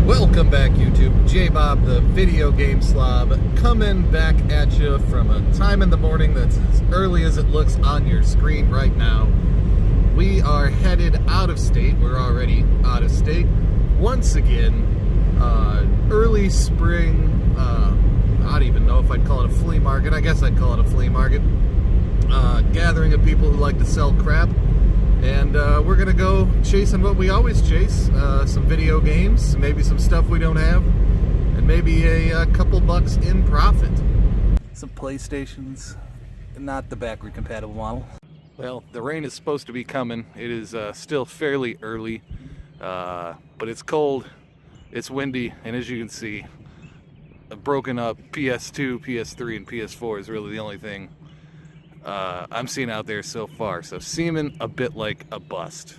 Welcome back, YouTube. J-Bob, the video game slob, coming back at you from a time in the morning that's as early as it looks on your screen right now. We are headed out of state. We're already out of state. Once again, early spring, I don't even know if I'd call it a flea market. I guess I'd call it a flea market. Gathering of people who like to sell crap. And we're going to go chasing what we always chase, some video games, maybe some stuff we don't have, and maybe a couple bucks in profit. Some PlayStations, not the backward compatible model. Well, the rain is supposed to be coming. It is still fairly early, but it's cold, it's windy, and as you can see, a broken up PS2, PS3, and PS4 is really the only thing I'm seeing out there so far, so seeming a bit like a bust.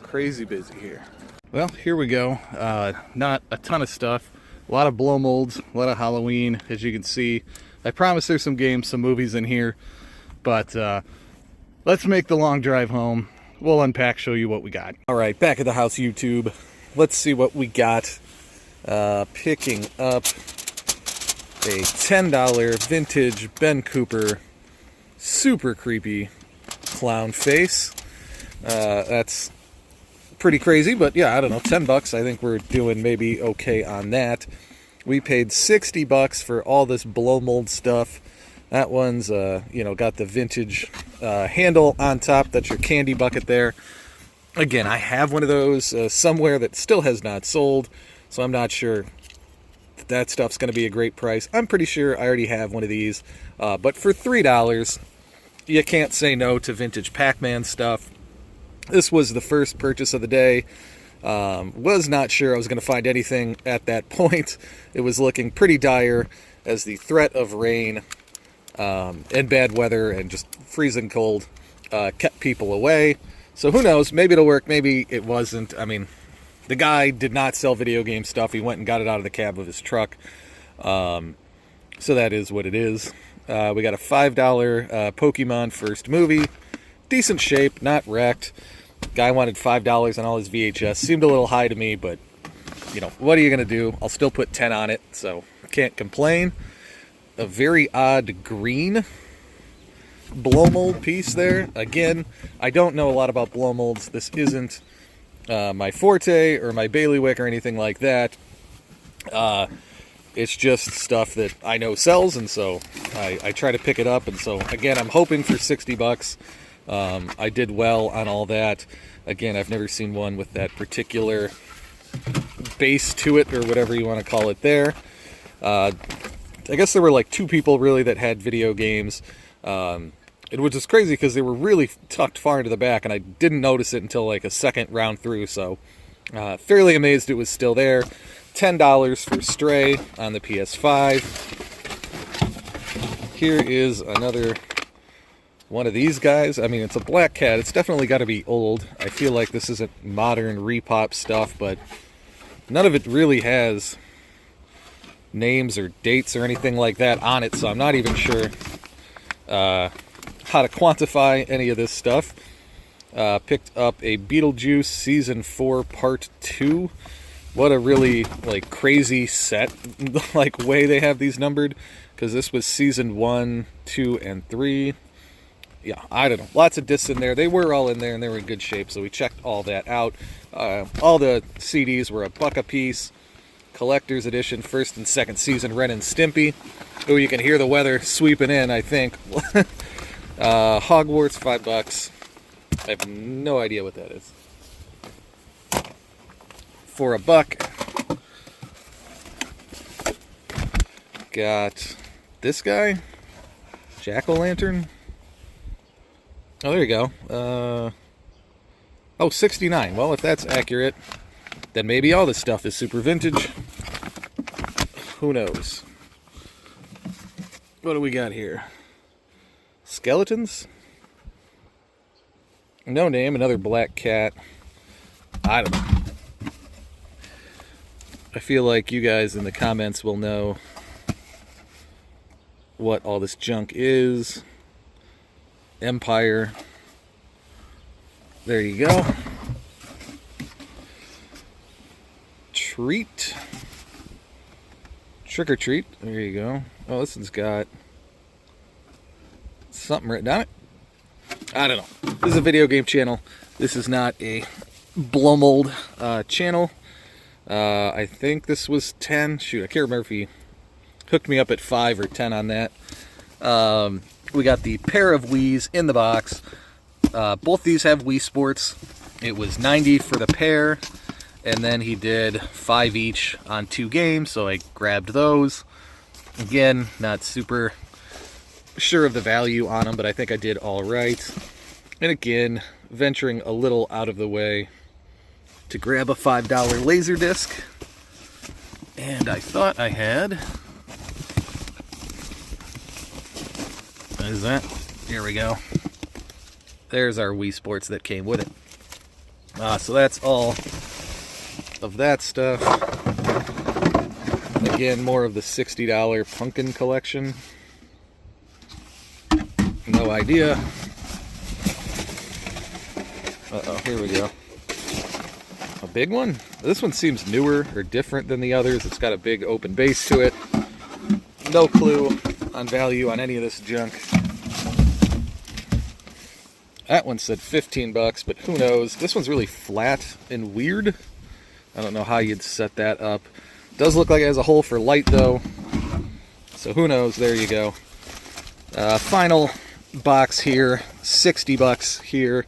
Crazy busy here. Well, here we go. Not a ton of stuff. A lot of blow molds, a lot of Halloween, as you can see. I promise there's some games, some movies in here, but let's make the long drive home. We'll unpack, show you what we got. All right, back at the house, YouTube. Let's see what we got. Picking up a $10 vintage Ben Cooper super creepy clown face. That's pretty crazy, but yeah, I don't know, 10 bucks. I think we're doing maybe okay on that. We paid 60 bucks for all this blow mold stuff. That one's, you know, got the vintage handle on top. That's your candy bucket there. Again, I have one of those somewhere that still has not sold, so I'm not sure that stuff's going to be a great price. I'm pretty sure I already have one of these, but for $3, you can't say no to vintage Pac-Man stuff. This was the first purchase of the day. Was not sure I was going to find anything at that point. It was looking pretty dire as the threat of rain and bad weather and just freezing cold kept people away. So who knows? Maybe it'll work. Maybe it wasn't. I mean, the guy did not sell video game stuff. He went and got it out of the cab of his truck. So that is what it is. We got a $5 Pokemon first movie. Decent shape, not wrecked. Guy wanted $5 on all his VHS. Seemed a little high to me, but, you know, what are you going to do? I'll still put 10 on it, so can't complain. A very odd green blow mold piece there. Again, I don't know a lot about blow molds. This isn't my forte or my bailiwick or anything like that. It's just stuff that I know sells, and so I try to pick it up. And so, again, I'm hoping for 60 bucks. I did well on all that. Again, I've never seen one with that particular base to it, or whatever you want to call it there. I guess there were like two people, really, that had video games. It was just crazy because they were really tucked far into the back, and I didn't notice it until like a second round through, so fairly amazed it was still there. $10 for Stray on the PS5. Here is another one of these guys. I mean, it's a black cat. It's definitely got to be old. I feel like this isn't modern repop stuff, but none of it really has names or dates or anything like that on it, so I'm not even sure how to quantify any of this stuff. Picked up a Beetlejuice Season 4 Part 2. What a really, like, crazy set, like, way they have these numbered, because this was Season 1, 2, and 3. Yeah, I don't know. Lots of discs in there. They were all in there, and they were in good shape, so we checked all that out. All the CDs were $1 a piece. Collector's Edition, first and second season, Ren and Stimpy. Oh, you can hear the weather sweeping in, I think. Hogwarts, $5. I have no idea what that is. For $1. Got this guy, Jack-o'-lantern. Oh, there you go. Oh, 69. Well, if that's accurate, then maybe all this stuff is super vintage. Who knows? What do we got here? Skeletons? No name, another black cat. I don't know. I feel like you guys in the comments will know what all this junk is. Empire. There you go. treat. Trick or treat. There you go. Oh, this one's got something written on it. I don't know. This is a video game channel. This is not a blow mold channel. I think this was 10. Shoot, I can't remember if he hooked me up at 5 or 10 on that. We got the pair of Wiis in the box. Both these have Wii Sports. It was $90 for the pair, and then he did 5 each on 2 games, so I grabbed those. Again, not super sure of the value on them, but I think I did all right. And again, venturing a little out of the way to grab a $5 Laserdisc. And I thought I had... What is that? Here we go. There's our Wii Sports that came with it. So that's all of that stuff. Again, more of the $60 pumpkin collection. No idea. Uh-oh, here we go. A big one? This one seems newer or different than the others. It's got a big open base to it. No clue on value on any of this junk. That one said 15 bucks, but who knows? This one's really flat and weird. I don't know how you'd set that up. Does look like it has a hole for light though. So who knows? There you go. Final box here, 60 bucks here.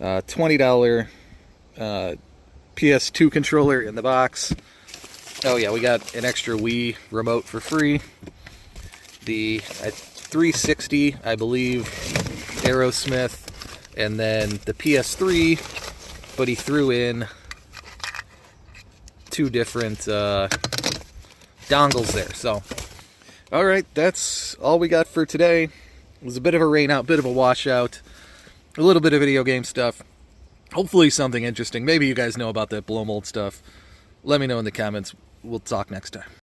$20 PS2 controller in the box. Oh yeah, we got an extra Wii remote for free. The 360, I believe, Aerosmith, and then the PS3, but he threw in 2 different dongles there. So, alright, that's all we got for today. It was a bit of a rain out, bit of a washout, a little bit of video game stuff. Hopefully something interesting. Maybe you guys know about that blow mold stuff. Let me know in the comments. We'll talk next time.